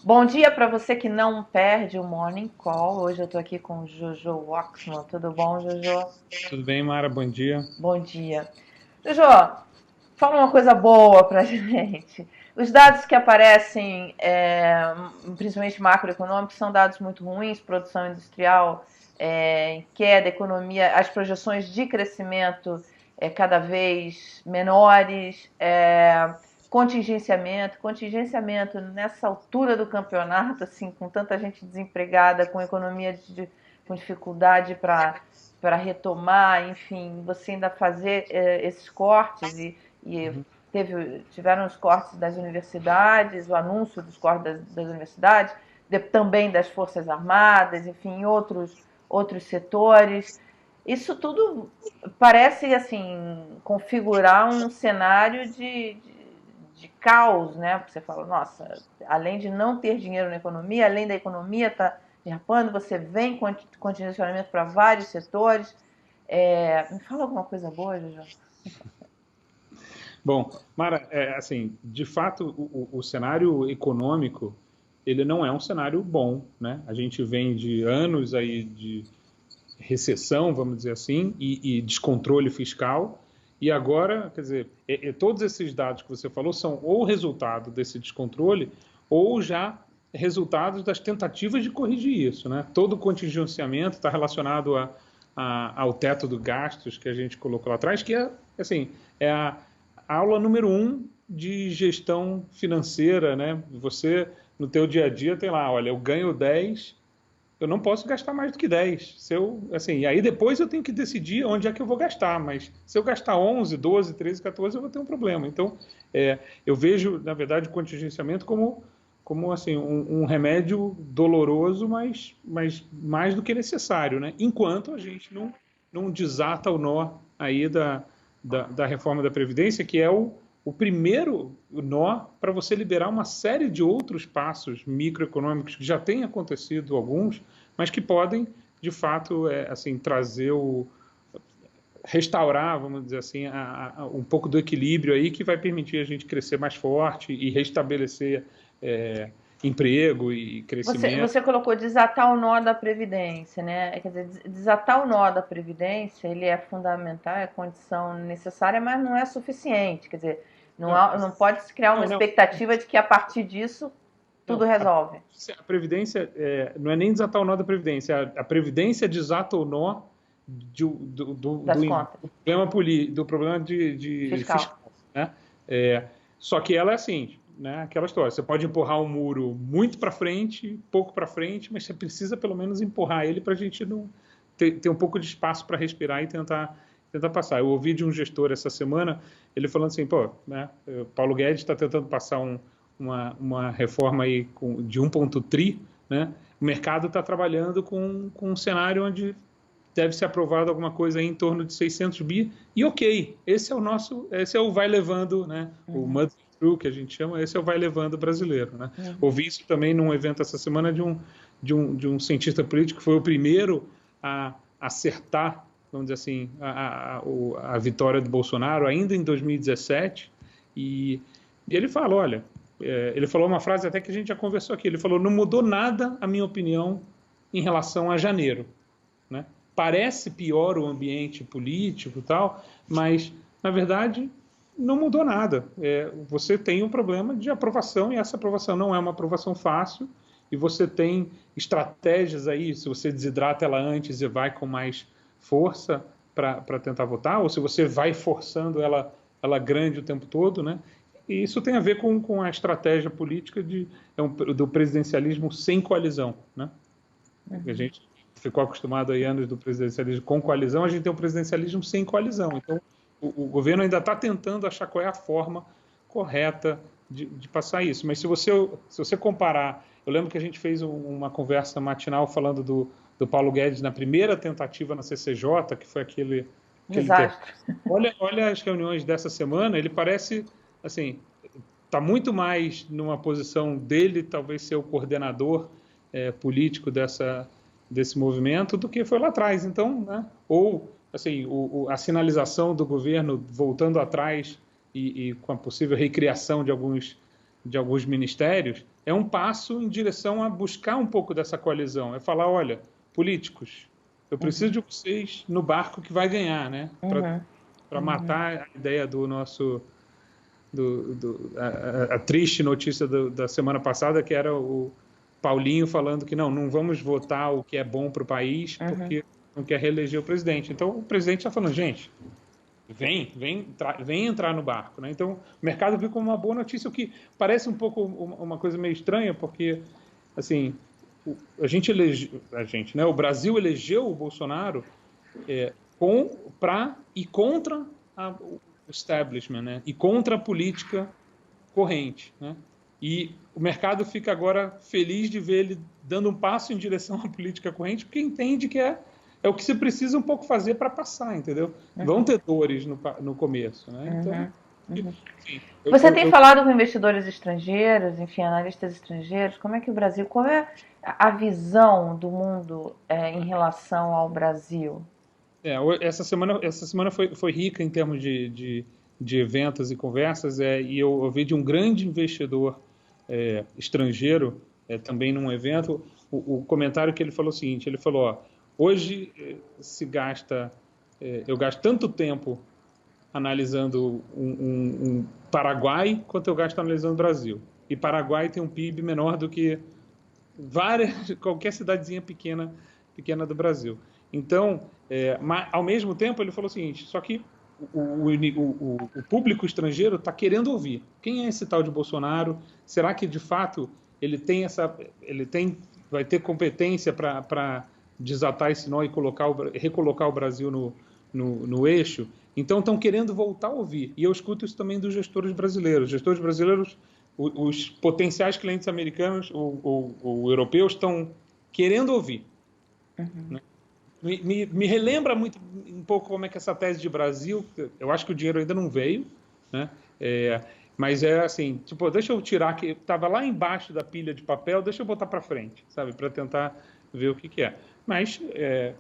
Bom dia para você que não perde o Morning Call. Hoje eu estou aqui com o Jojo Waxman. Tudo bom, Jojo? Tudo bem, Mara? Bom dia. Bom dia. Jojo, fala uma coisa boa para a gente. Os dados que aparecem, principalmente macroeconômicos, são dados muito ruins. Produção industrial em queda, economia, as projeções de crescimento cada vez menores. Contingenciamento nessa altura do campeonato, assim, com tanta gente desempregada, com economia com dificuldade para retomar, enfim, você ainda fazer esses cortes e Uhum. tiveram os cortes das universidades, o anúncio dos cortes das universidades, também das Forças Armadas, enfim, outros setores. Isso tudo parece assim configurar um cenário de caos, né? Porque você fala, nossa, além de não ter dinheiro na economia, além da economia estar derrapando, você vem com contingenciamento para vários setores. Me fala alguma coisa boa, Jojo? Bom, Mara, assim, de fato, o cenário econômico, ele não é um cenário bom, né? A gente vem de anos aí de recessão, vamos dizer assim, e descontrole fiscal, e agora, quer dizer, todos esses dados que você falou são ou resultado desse descontrole, ou já resultados das tentativas de corrigir isso, né? Todo o contingenciamento está relacionado ao teto de gastos que a gente colocou lá atrás, que é, assim, é a aula número um de gestão financeira, né? Você, no teu dia a dia, tem lá, olha, eu ganho 10, eu não posso gastar mais do que 10. Se eu, assim, e aí depois eu tenho que decidir onde é que eu vou gastar, mas se eu gastar 11, 12, 13, 14, eu vou ter um problema. Então, eu vejo, na verdade, o contingenciamento como assim, um remédio doloroso, mas mais do que necessário, né? Enquanto a gente não desata o nó aí da reforma da Previdência, que é o primeiro nó para você liberar uma série de outros passos microeconômicos que já têm acontecido alguns, mas que podem, de fato, assim, trazer restaurar, vamos dizer assim, um pouco do equilíbrio aí que vai permitir a gente crescer mais forte e restabelecer emprego e crescimento. Você colocou desatar o nó da Previdência, né? Quer dizer, desatar o nó da Previdência, ele é fundamental, é condição necessária, mas não é suficiente. Quer dizer, Não, não pode se criar uma não, não. expectativa de que a partir disso tudo Não, resolve. a Previdência não é nem desatar o nó da Previdência, a Previdência desata o nó Das contas. do problema de Fiscal. fiscal. Né? Só que ela é assim, né? Aquela história, você pode empurrar um muro muito para frente, pouco para frente, mas você precisa pelo menos empurrar ele para a gente não ter um pouco de espaço para respirar e tentar passar. Eu ouvi de um gestor essa semana, ele falando assim, pô, né, Paulo Guedes está tentando passar uma reforma aí de 1,3, né? O mercado está trabalhando com um cenário onde deve ser aprovado alguma coisa aí em torno de 600 bi, e ok, esse é o vai levando, né? O mud through, que a gente chama, esse é o vai levando brasileiro, né? Ouvi isso também num evento essa semana de um cientista político que foi o primeiro a acertar, vamos dizer assim, a vitória do Bolsonaro ainda em 2017, e ele fala, olha, ele falou uma frase até que a gente já conversou aqui, ele falou, não mudou nada a minha opinião em relação a janeiro, né? Parece pior o ambiente político e tal, mas, na verdade, não mudou nada. Você tem um problema de aprovação, e essa aprovação não é uma aprovação fácil, e você tem estratégias aí, se você desidrata ela antes e vai com mais força para tentar votar, ou se você vai forçando ela grande o tempo todo, né? E isso tem a ver com a estratégia política do presidencialismo sem coalizão, né? A gente ficou acostumado aí anos do presidencialismo com coalizão, a gente tem um presidencialismo sem coalizão. Então, o governo ainda está tentando achar qual é a forma correta de passar isso. Mas se você comparar, eu lembro que a gente fez uma conversa matinal falando do Paulo Guedes na primeira tentativa na CCJ, que foi aquele Desastre. olha as reuniões dessa semana, ele parece, assim, está muito mais numa posição dele, talvez ser o coordenador político desse movimento, do que foi lá atrás. Então, né? Ou assim, a sinalização do governo voltando atrás e com a possível recriação de alguns ministérios, é um passo em direção a buscar um pouco dessa coalizão. É falar, olha, políticos, eu preciso de vocês no barco que vai ganhar, né? Para matar a ideia do nosso... a triste notícia da semana passada, que era o Paulinho falando que não vamos votar o que é bom para o país porque não quer reeleger o presidente. Então, o presidente está falando, gente, vem entrar no barco, né? Então, o mercado viu como uma boa notícia, o que parece um pouco uma coisa meio estranha, porque, assim, né? O Brasil elegeu o Bolsonaro para e contra o establishment, né? E contra a política corrente, né? E o mercado fica agora feliz de ver ele dando um passo em direção à política corrente, porque entende que é o que se precisa um pouco fazer para passar, entendeu? Vão ter dores no começo, né? Então, sim, você tem falado com investidores estrangeiros, enfim, analistas estrangeiros, como é que o Brasil, qual é a visão do mundo em relação ao Brasil? Essa semana foi rica em termos de eventos e conversas, e eu ouvi de um grande investidor estrangeiro, também num evento, o comentário que ele falou o seguinte, ele falou, ó, hoje eu gasto tanto tempo analisando um Paraguai quanto eu gasto analisando o Brasil. E Paraguai tem um PIB menor do que qualquer cidadezinha pequena do Brasil. Então, ao mesmo tempo, ele falou o seguinte, só que o público estrangeiro está querendo ouvir. Quem é esse tal de Bolsonaro? Será que, de fato, vai ter competência para desatar esse nó e recolocar o Brasil no eixo? Então, estão querendo voltar a ouvir. E eu escuto isso também dos gestores brasileiros. Os gestores brasileiros, os potenciais clientes americanos ou europeus estão querendo ouvir. Né? Me relembra muito um pouco como é que essa tese de Brasil, eu acho que o dinheiro ainda não veio, né? Mas é assim, tipo, deixa eu tirar que estava lá embaixo da pilha de papel, deixa eu botar para frente, sabe, para tentar ver o que é. Mas,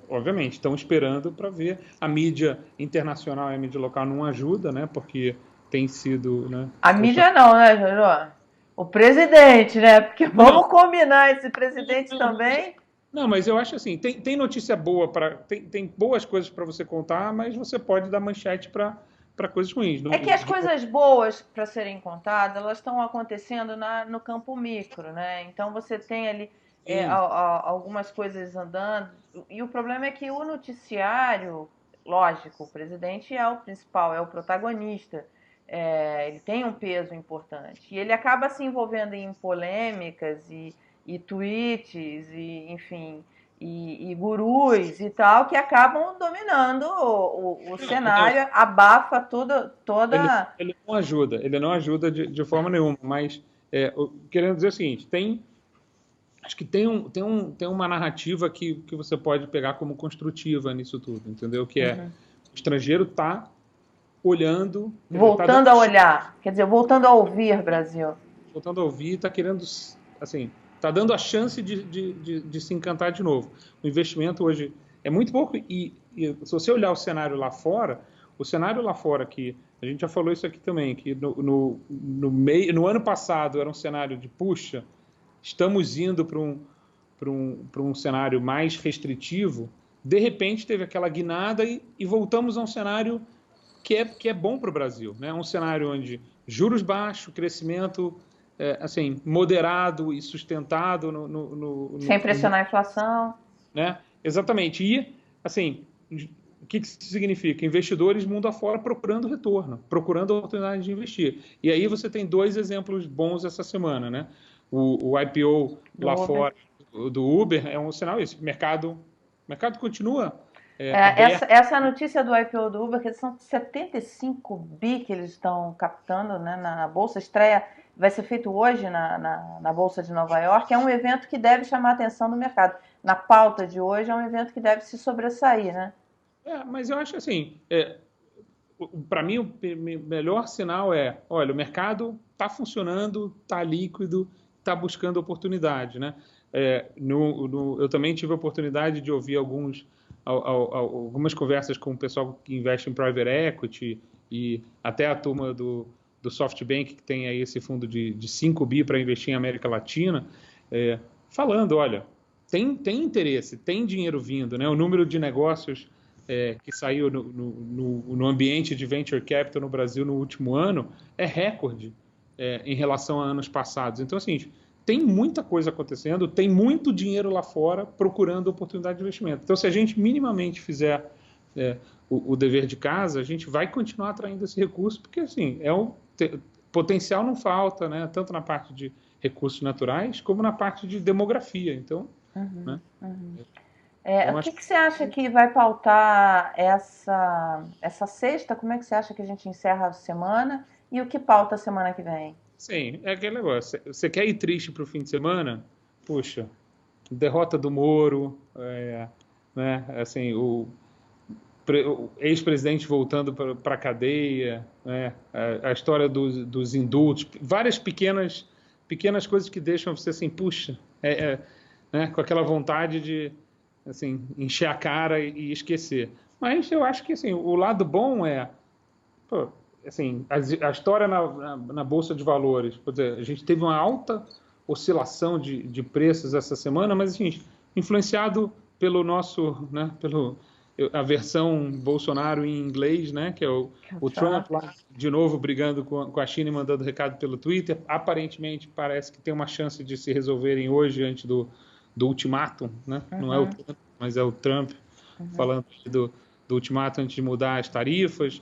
obviamente, estão esperando para ver. A mídia internacional e a mídia local não ajuda, né? Porque tem sido, né? A mídia não, né, Jojo? O presidente, né? Porque vamos combinar esse presidente também. Não, mas eu acho assim, tem notícia boa tem boas coisas para você contar, mas você pode dar manchete para coisas ruins. É que as coisas boas para serem contadas, elas estão acontecendo no campo micro, né? Então você tem ali algumas coisas andando, e o problema é que o noticiário, lógico, o presidente é o principal, é o protagonista, ele tem um peso importante, e ele acaba se envolvendo em polêmicas e tweets, e, enfim, e gurus e tal, que acabam dominando o cenário, abafa toda... Ele não ajuda de forma nenhuma, mas querendo dizer o seguinte, acho que tem uma narrativa que você pode pegar como construtiva nisso tudo, entendeu? Que o estrangeiro está olhando... Voltando a olhar, quer dizer, voltando a ouvir, Brasil. Voltando a ouvir, está querendo, assim... Está dando a chance de se encantar de novo. O investimento hoje é muito pouco e se você olhar o cenário lá fora, que a gente já falou isso aqui também, que no ano passado era um cenário de puxa, estamos indo para um cenário mais restritivo, de repente teve aquela guinada e voltamos a um cenário que é bom para o Brasil, né? Um cenário onde juros baixos, crescimento... assim, moderado e sustentado sem pressionar a inflação, né? Exatamente. E assim, o que isso significa? Investidores mundo afora procurando retorno, procurando oportunidade de investir. E aí você tem dois exemplos bons essa semana, né? O IPO lá fora do Uber é um sinal isso. O mercado continua essa notícia do IPO do Uber, que são 75 bi que eles estão captando, né, na bolsa, estreia vai ser feito hoje na Bolsa de Nova York, é um evento que deve chamar a atenção do mercado. Na pauta de hoje é um evento que deve se sobressair, né? Mas eu acho assim, para mim o melhor sinal olha, o mercado está funcionando, está líquido, está buscando oportunidade, né? Eu também tive a oportunidade de ouvir algumas conversas com o pessoal que investe em private equity e até a turma do do SoftBank, que tem aí esse fundo de 5 bi para investir em América Latina, falando, olha, tem interesse, tem dinheiro vindo, né? O número de negócios que saiu no ambiente de venture capital no Brasil no último ano é recorde em relação a anos passados. Então, assim, tem muita coisa acontecendo, tem muito dinheiro lá fora procurando oportunidade de investimento. Então, se a gente minimamente fizer o dever de casa, a gente vai continuar atraindo esse recurso, porque, assim, potencial não falta, né? Tanto na parte de recursos naturais, como na parte de demografia. Então, né? O que você acha que vai pautar essa sexta? Como é que você acha que a gente encerra a semana? E o que pauta a semana que vem? Sim, é aquele negócio. Você quer ir triste para o fim de semana? Puxa, derrota do Moro, né? Assim, o ex-presidente voltando para a cadeia, né? A história dos indultos, várias pequenas coisas que deixam você assim, puxa, né? Com aquela vontade de assim, encher a cara e esquecer. Mas eu acho que assim, o lado bom pô, assim, a história na Bolsa de Valores. Por exemplo, a gente teve uma alta oscilação de preços essa semana, mas assim, influenciado pelo nosso, né, a versão Bolsonaro em inglês, né, que é o Trump lá, de novo brigando com a China e mandando recado pelo Twitter. Aparentemente parece que tem uma chance de se resolverem hoje antes do ultimátum, né? Não é o Trump, mas é o Trump falando do ultimátum antes de mudar as tarifas.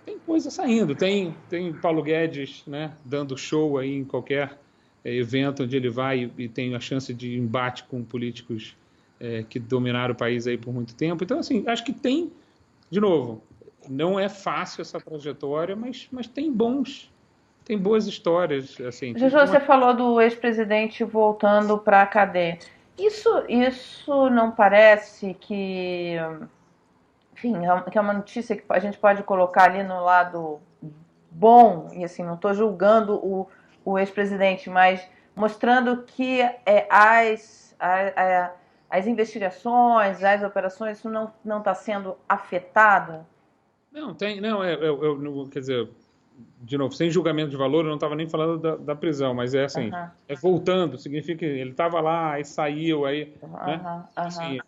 Tem coisa saindo, tem Paulo Guedes, né, dando show aí em qualquer evento onde ele vai e tem a chance de embate com políticos que dominaram o país aí por muito tempo. Então, assim, acho que tem, de novo, não é fácil essa trajetória, mas tem boas histórias. Assim, Juju, você falou do ex-presidente voltando para a cadeia. Isso não parece que, enfim, que é uma notícia que a gente pode colocar ali no lado bom, e assim, não estou julgando o ex-presidente, mas mostrando que as investigações, as operações, isso não está sendo afetado? Não, quer dizer, de novo, sem julgamento de valor, eu não estava nem falando da prisão, mas é assim, voltando, significa que ele estava lá, aí saiu, aí, né? Assim,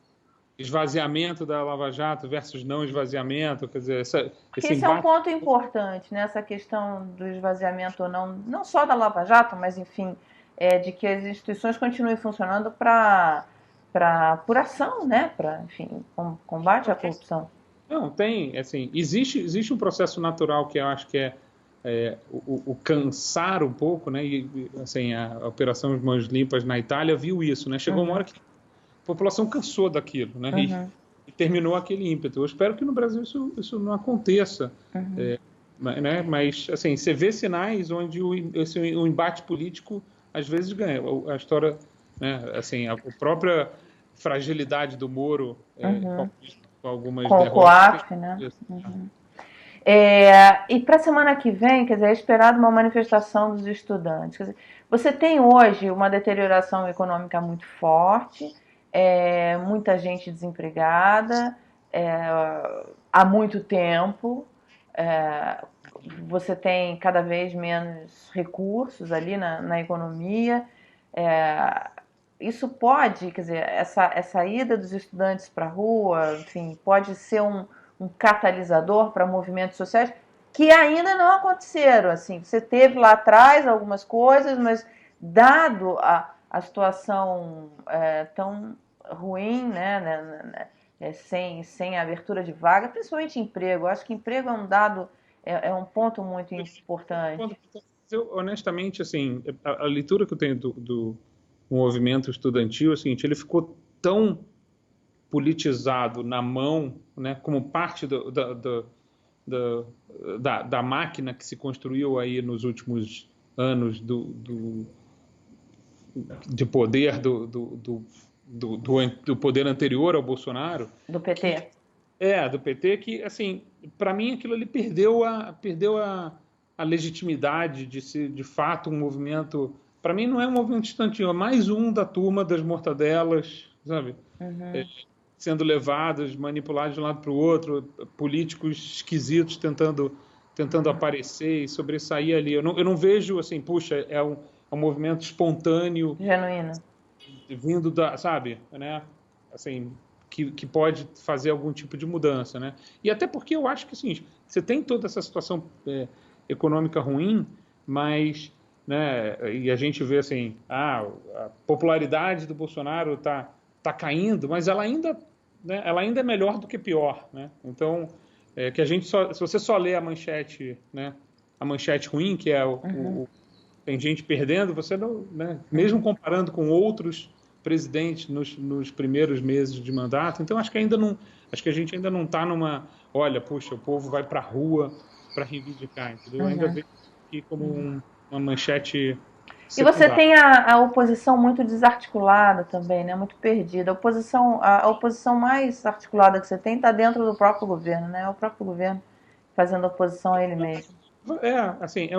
esvaziamento da Lava Jato versus não esvaziamento, quer dizer, Porque esse é um ponto importante, né? Essa questão do esvaziamento ou não, não só da Lava Jato, mas enfim, de que as instituições continuem funcionando para apuração, né? Para, enfim, combate à corrupção. Não, tem, assim, existe um processo natural que eu acho que o cansar um pouco, né? E, assim, a Operação Mãos Limpas na Itália viu isso, né? Chegou uma hora que a população cansou daquilo, né? E terminou aquele ímpeto. Eu espero que no Brasil isso não aconteça, né? Mas, assim, você vê sinais onde o embate político às vezes ganha. A história, né? Assim, a própria fragilidade do Moro com algumas com derrotas. Com o COAF, né? E para a semana que vem, quer dizer, é esperado uma manifestação dos estudantes. Quer dizer, você tem hoje uma deterioração econômica muito forte, muita gente desempregada há muito tempo, você tem cada vez menos recursos ali na economia. Isso pode, quer dizer, essa ida dos estudantes para a rua, enfim, pode ser um catalisador para movimentos sociais que ainda não aconteceram. Assim, você teve lá atrás algumas coisas, mas dado a situação tão ruim, né, sem a abertura de vaga, principalmente emprego. Eu acho que emprego é um dado, é um ponto muito importante. Eu, honestamente, assim, a leitura que eu tenho do movimento estudantil é o seguinte: ele ficou tão politizado na mão, né, como parte da máquina que se construiu aí nos últimos anos de poder do poder anterior ao Bolsonaro. Do PT. Do PT, que, assim, para mim aquilo ali perdeu a legitimidade de ser, de fato, um movimento. Para mim não é um movimento estudantil, é mais um da turma das mortadelas, sabe? Sendo levados, manipulados de um lado para o outro, políticos esquisitos tentando tentando aparecer e sobressair ali. Eu não vejo assim, puxa, é um movimento espontâneo, genuíno, vindo da, sabe, né? Assim, que pode fazer algum tipo de mudança, né? E até porque eu acho que assim, você tem toda essa situação econômica ruim, mas, né? E a gente vê assim, a popularidade do Bolsonaro tá caindo, mas ela ainda, né? Ela ainda é melhor do que pior, né? Então, que a gente se você só lê a manchete, né? A manchete ruim, que é tem gente perdendo, você não, né? Mesmo comparando com outros presidentes nos primeiros meses de mandato, então acho que a gente ainda não está numa, olha, puxa, o povo vai para a rua para reivindicar, entendeu? Eu ainda vejo aqui como uma manchete E você secundária. tem a oposição muito desarticulada também, né? Muito perdida. A oposição mais articulada que você tem está dentro do próprio governo, né? O próprio governo fazendo oposição a ele mesmo. Assim,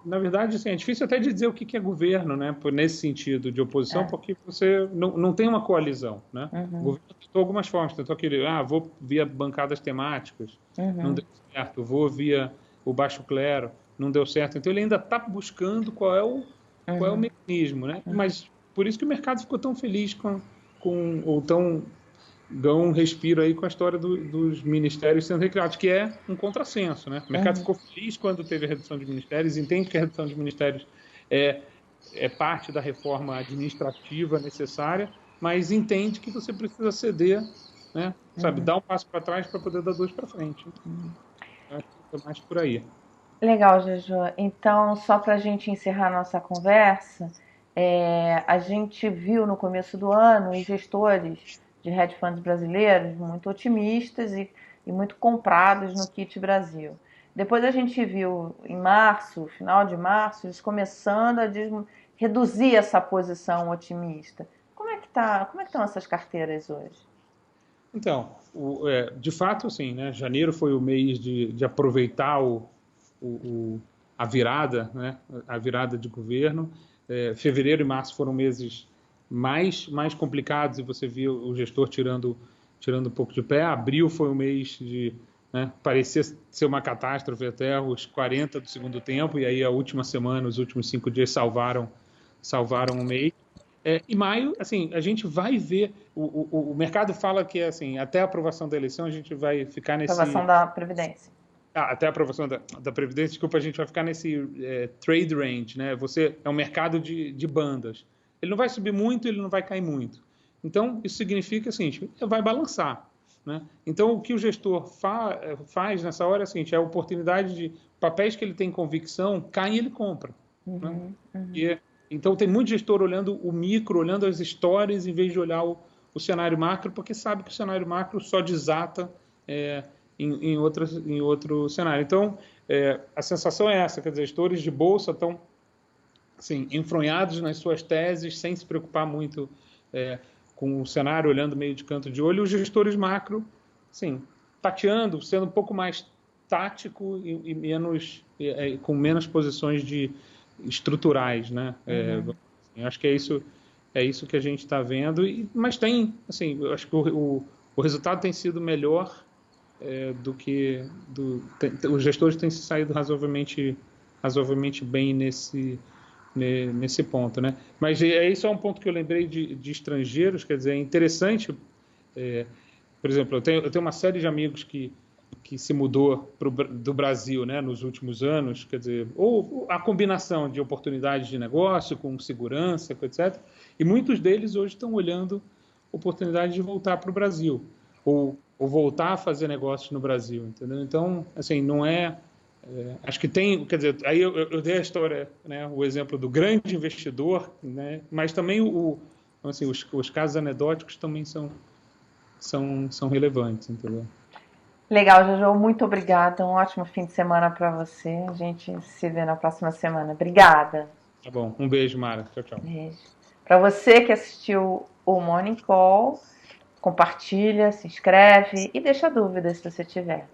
na verdade, assim, é difícil até de dizer o que é governo, né? Nesse sentido de oposição, porque você não tem uma coalizão, né? O governo tentou algumas formas, tentou aquele, vou via bancadas temáticas, não deu certo, vou via o baixo clero, não deu certo. Então ele ainda está buscando qual é o mecanismo, né? Mas por isso que o mercado ficou tão feliz ou tão dão um respiro aí com a história dos ministérios sendo recriados, que é um contrassenso, né? O mercado ficou feliz quando teve a redução de ministérios, entende que a redução de ministérios é, é parte da reforma administrativa necessária, mas entende que você precisa ceder, né? Sabe, dar um passo para trás para poder dar dois para frente. Eu acho que é mais por aí. Legal, Juju. Então, só para a gente encerrar nossa conversa, a gente viu no começo do ano os gestores de hedge funds brasileiros muito otimistas e muito comprados no Kit Brasil. Depois a gente viu em março, final de março, eles começando a reduzir essa posição otimista. Como é que estão essas carteiras hoje? Então, de fato, assim, né? Janeiro foi o mês de aproveitar a virada, né? A virada de governo. Fevereiro e março foram meses mais complicados e você viu o gestor tirando um pouco de pé. Abril foi um mês de, né? Parecia ser uma catástrofe até os 40 do segundo tempo e aí a última semana, os últimos 5 dias salvaram o mês. Em maio, assim, a gente vai ver. O mercado fala que assim, até a aprovação da eleição a gente vai ficar nesse. Aprovação da Previdência. Até a aprovação da Previdência, desculpa, a gente vai ficar nesse trade range, né? Você é um mercado de bandas. Ele não vai subir muito, ele não vai cair muito. Então, isso significa assim, vai balançar, né? Então, o que o gestor faz nessa hora é o seguinte, é a oportunidade de papéis que ele tem convicção, cai e ele compra. Né? Então, tem muito gestor olhando o micro, olhando as histórias, em vez de olhar o cenário macro, porque sabe que o cenário macro só desata em outro cenário. Então, a sensação é essa, quer dizer, gestores de bolsa estão assim, enfronhados nas suas teses, sem se preocupar muito com o cenário, olhando meio de canto de olho, e os gestores macro, assim, tateando, sendo um pouco mais tático e com menos posições estruturais, né? Eu acho que é isso que a gente está vendo, mas tem, assim, eu acho que o resultado tem sido melhor do que os gestores têm se saído razoavelmente bem nesse ponto, né? Mas isso é um ponto que eu lembrei de estrangeiros, quer dizer, é interessante, por exemplo, eu tenho uma série de amigos que se mudou do Brasil, né, nos últimos anos, quer dizer, ou a combinação de oportunidades de negócio com segurança, etc. E muitos deles hoje estão olhando oportunidade de voltar para o Brasil, ou voltar a fazer negócios no Brasil, entendeu? Então, assim, não acho que tem, quer dizer, aí eu dei a história, né, o exemplo do grande investidor, né, mas também assim, os casos anedóticos também são relevantes, entendeu? Legal, Jojo, muito obrigada. Um ótimo fim de semana para você. A gente se vê na próxima semana. Obrigada. Tá bom, um beijo, Mara. Tchau, tchau. Beijo. Para você que assistiu o Morning Call, compartilha, se inscreve e deixa dúvidas se você tiver.